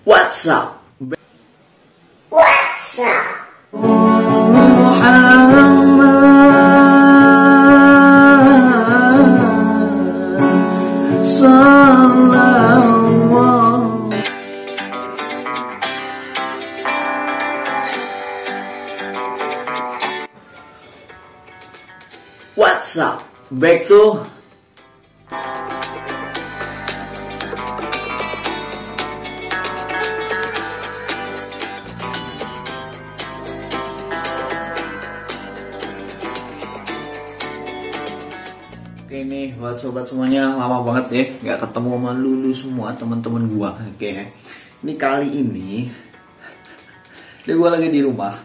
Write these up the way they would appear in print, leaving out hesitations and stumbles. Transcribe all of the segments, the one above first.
What's up? What's up? What's up? Back to Oke nih buat sobat semuanya, lama banget ya nggak ketemu sama lulu semua teman-teman gua. Oke, ini kali ini gua lagi di rumah.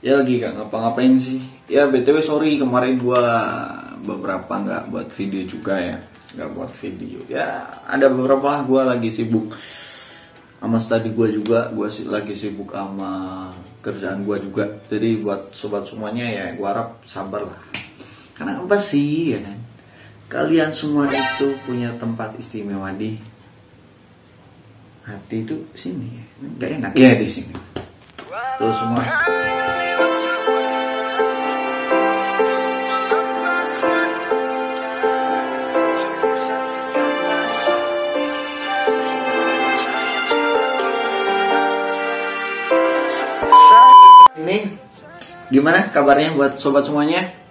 Ya lagi gak ngapa-ngapain sih. Ya BTW sorry kemarin gua beberapa nggak buat video juga ya, nggak buat video. Ya ada beberapa lah gua lagi sibuk sama study gua juga, lagi sibuk sama kerjaan gua juga. Jadi buat sobat semuanya ya gua harap sabar lah. Karena apa sih ya kan? Kalian semua itu punya tempat istimewa di hati itu sini ya. Gak enak ya di sini. Tuh semua. Ini gimana kabarnya buat sobat semuanya?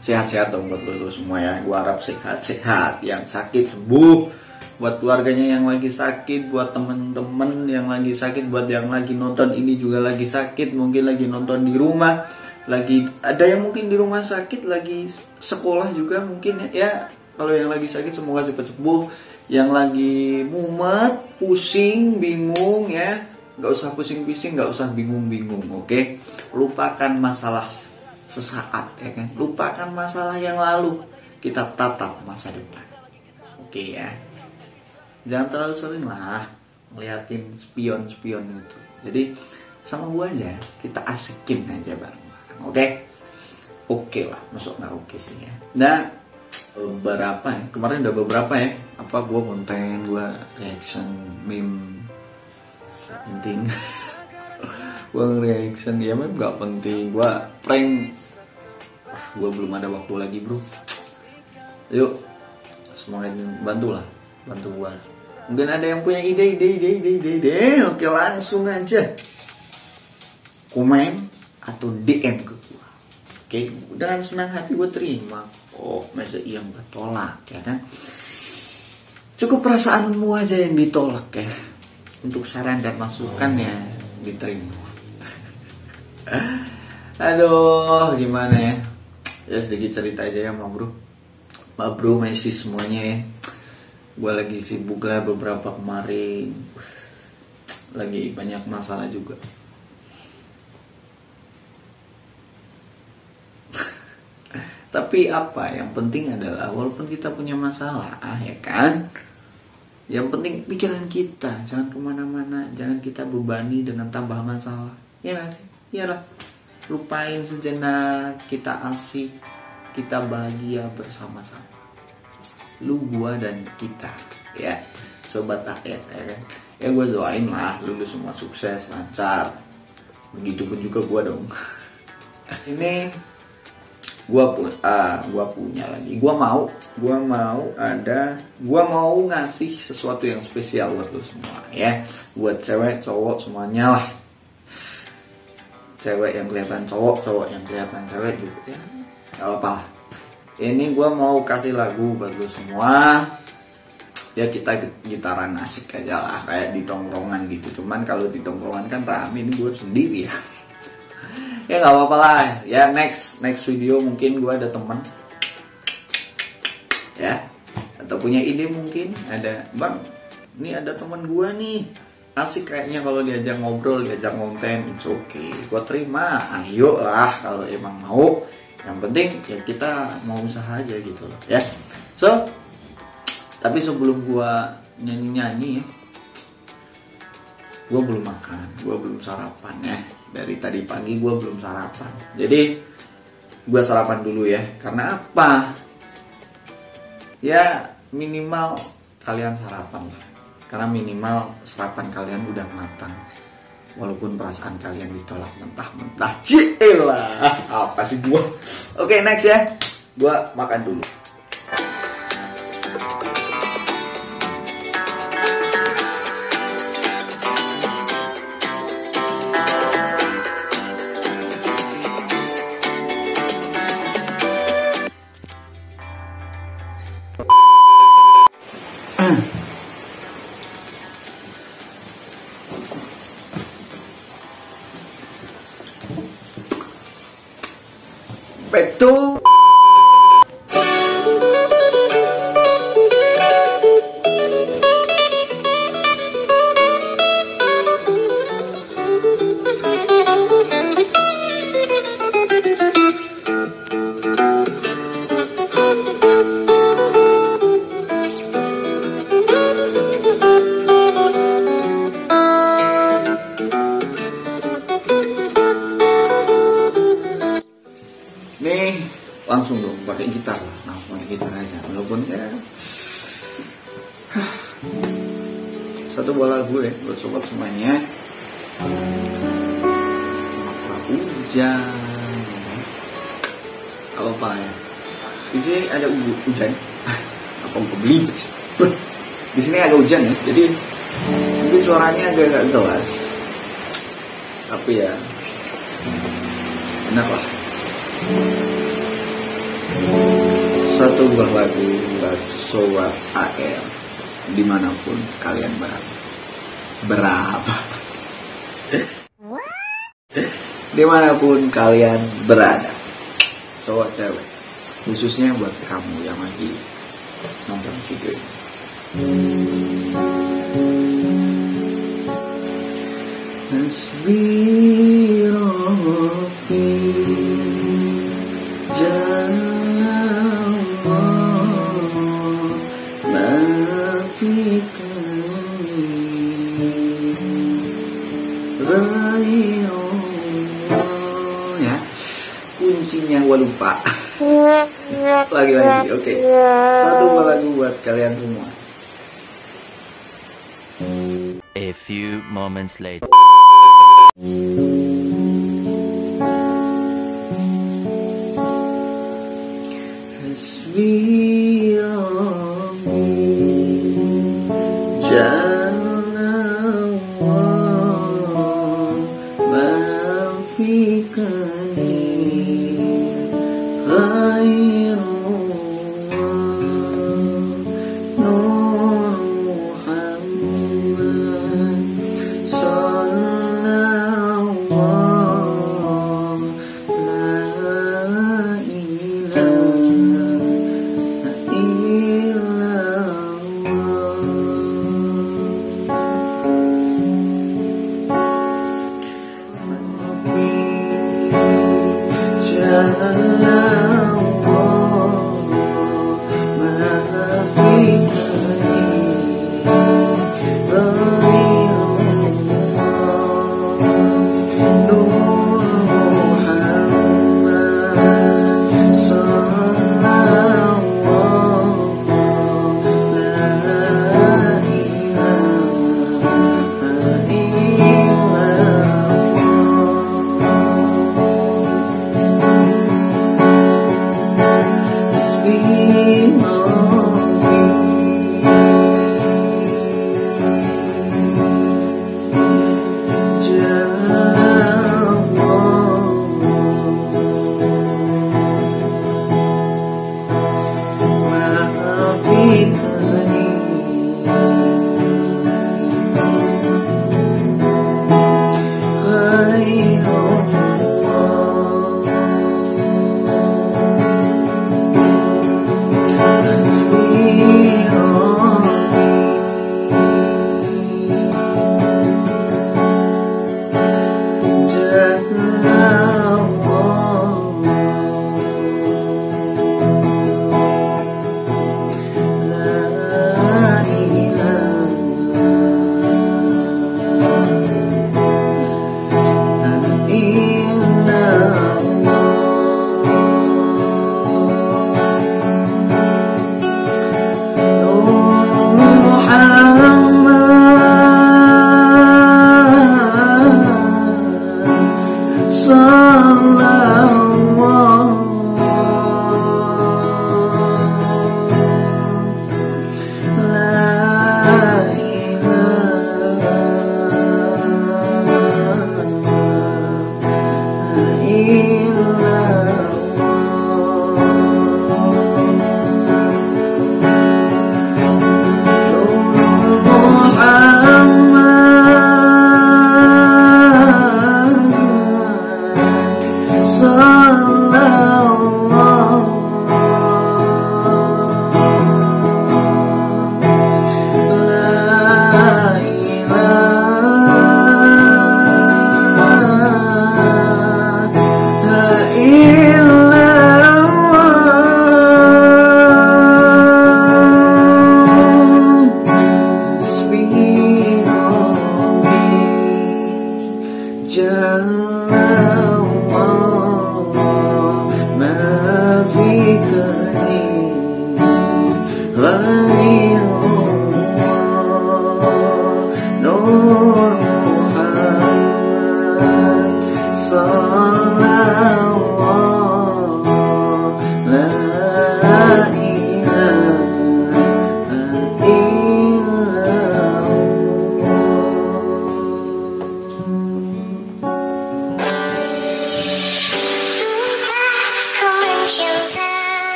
Sehat-sehat dong buat lo semua ya. Gua harap sehat-sehat, yang sakit sembuh, buat keluarganya yang lagi sakit, buat temen-temen yang lagi sakit, buat yang lagi nonton ini juga lagi sakit, mungkin lagi nonton di rumah, lagi ada yang mungkin di rumah sakit, lagi sekolah juga mungkin ya. Kalau yang lagi sakit semoga cepat sembuh, yang lagi mumet, pusing, bingung ya, nggak usah pusing-pusing, nggak usah bingung-bingung, oke? Lupakan masalah sesaat ya kan, lupakan masalah yang lalu, kita tatap masa depan, oke ya. Jangan terlalu sering lah ngeliatin spion-spion itu. Jadi sama gua aja, kita asikin aja bareng-bareng, oke lah, masuk nggak oke sih ya. Nah beberapa ya, kemarin udah beberapa ya, apa gua konten, gua reaction meme penting. Gua reaction ya meme gak penting, gua prank, gua belum ada waktu lagi bro. Yuk semangat, bantu gua. Mungkin ada yang punya ide. Oke langsung aja komen atau DM ke gua. Oke, dengan senang hati gua terima. Oh masa iya gak tolak ya kan? Cukup perasaanmu aja yang ditolak ya. Untuk saran dan masukan ya diterima. Aduh gimana ya. Ya sedikit cerita aja ya ma bro Messi semuanya ya. Gue lagi sibuk lah beberapa kemarin, lagi banyak masalah juga. Tapi apa yang penting adalah walaupun kita punya masalah ya kan, yang penting pikiran kita jangan kemana-mana, jangan kita bebani dengan tambah masalah. Ya gak sih? Iyalah, lupain sejenak, kita asik, kita bahagia bersama-sama. Lu, gua, dan kita ya, sobat rakyat ya kan. Ya gua doain lah lu semua sukses, lancar. Begitupun juga gua dong. Ini gua punya lagi. Gua mau ngasih sesuatu yang spesial buat lu semua ya. Buat cewek, cowok semuanya lah. Cewek yang kelihatan cowok, cowok yang kelihatan cewek juga ya. Gak apa-apa. Ini gue mau kasih lagu buat lu semua. Ya kita gitaran asik aja lah, kayak di tongkrongan gitu. Cuman kalau di tongkrongan kan rame, ini gue sendiri ya. Ya gak apa-apa lah. Ya next video mungkin gue ada temen ya, atau punya ide mungkin. Ada bang, ini ada teman gue nih, asik kayaknya kalau diajak ngobrol, diajak konten, it's okay, gue terima. Ayo lah kalau emang mau. Yang penting ya kita mau usaha aja gitu loh ya. So, tapi sebelum gua nyanyi ya, gua belum makan, gua belum sarapan ya. Dari tadi pagi gua belum sarapan. Jadi gua sarapan dulu ya. Karena apa? Ya minimal kalian sarapan lah. Karena minimal serapan kalian udah matang. Walaupun perasaan kalian ditolak mentah-mentah. Cielah, apa sih gua? Oke, next ya. Gua makan dulu. Betul. Nih langsung dong pakai gitar lah, langsung pakai gitar aja. Walaupun ya satu buah lagu ya buat sobat semuanya. Maka hujan, apa ya? Di sini ada hujan. Apa beli? Di sini ada hujan ya, jadi mungkin suaranya agak jelas. Tapi ya enak lah. Satu buah lagu buat sobat AL dimanapun kalian berada. Dimanapun kalian berada, cowok cewek, khususnya buat kamu yang lagi nonton video ini. Hasbi Rabbi ya, kuncinya gua lupa. Lagi-lagi, oke. Satu lagu buat kalian semua. A few moments later. Hasbi Rabbi Jalla wa mafikani khairullah Nur Muhammad sallallahu la ilaha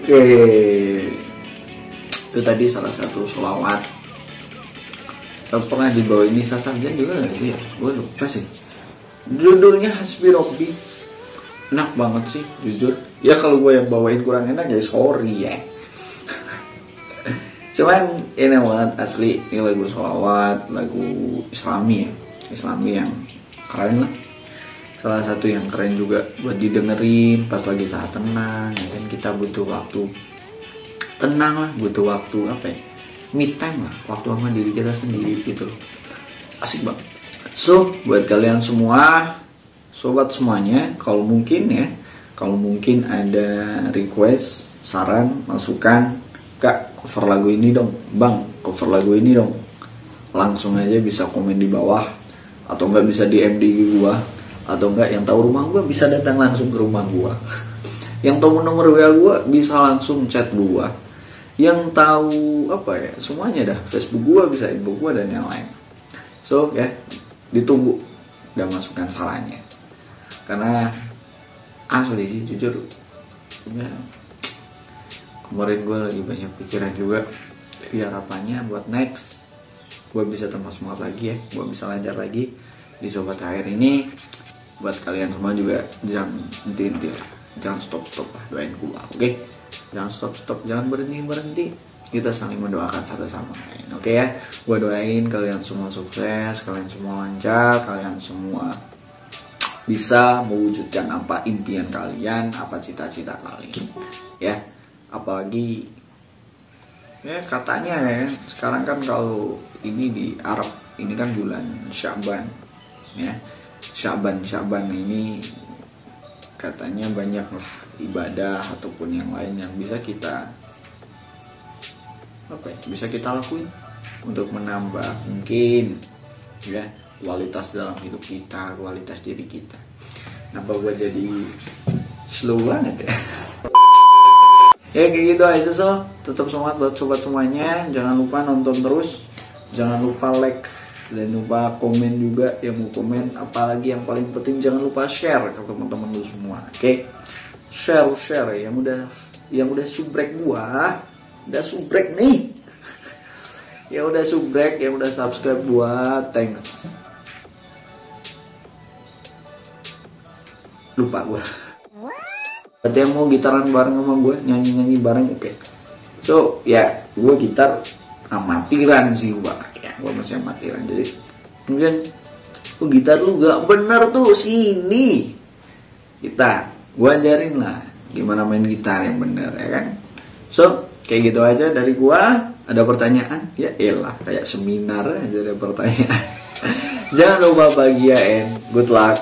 Oke, itu tadi salah satu sholawat. Pernah dibawain Nisa Sabjan juga nggak sih? Gue lupa sih. Judulnya Hasbi Robbi. Enak banget sih, jujur. Ya kalau gue yang bawain kurang enak ya sorry ya. Cuman ini banget asli. Ini lagu sholawat, lagu Islami ya. Islami yang keren lah. Salah satu yang keren juga buat didengerin pas lagi saat tenang ya kan. Kita butuh waktu tenang lah, butuh waktu apa ya, me time lah, waktu sama diri kita sendiri gitu. Asik banget. So buat kalian semua, sobat semuanya, kalau mungkin ada request, saran, masukan, Kak cover lagu ini dong, Bang cover lagu ini dong, langsung aja bisa komen di bawah, atau enggak bisa DM di gua, atau enggak yang tahu rumah gua bisa datang langsung ke rumah gua. Yang tahu nomor WA gua bisa langsung chat gua. Yang tahu apa ya, semuanya dah, Facebook gua bisa info gua dan yang lain. So ya, ditunggu dan masukkan sarannya. Karena asli sih jujur ya, kemarin gue lagi banyak pikiran juga. Tapi harapannya buat next gue bisa tambah semangat lagi ya, gue bisa lancar lagi di Sobat HR ini. Buat kalian semua juga jangan henti-henti lah, jangan stop lah, doain gue, oke? Jangan stop, jangan berhenti. Kita saling mendoakan satu sama lain, oke ya? Gue doain kalian semua sukses, kalian semua lancar, kalian semua bisa mewujudkan apa impian kalian, apa cita-cita kalian, ya. Apalagi ya katanya ya, sekarang kan kalau ini di Arab ini kan bulan Syaban ya, Syaban ini katanya banyak lah ibadah ataupun yang lain yang bisa kita lakuin untuk menambah mungkin ya kualitas dalam hidup kita, kualitas diri kita. Kenapa gue jadi slow banget ya? Ya kayak gitu aja. So tetap semangat buat sobat semuanya. Jangan lupa nonton terus, jangan lupa like, dan lupa komen juga yang mau komen. Apalagi yang paling penting jangan lupa share ke teman-teman lu semua, oke? Share yang udah subrek gua, udah subrek nih. Yang udah subrek, yang udah subscribe gua, thanks. Lupa gua. Berarti yang mau gitaran bareng sama gue, nyanyi bareng, oke. So ya gue gitar amatiran sih gue ya, gue masih amatiran. Jadi kemudian gitar lu gak bener tuh sini, gue ajarin lah gimana main gitar yang bener ya kan. So kayak gitu aja dari gue. Ada pertanyaan? Ya elah, kayak seminar aja ada pertanyaan. Jangan lupa bahagia and good luck.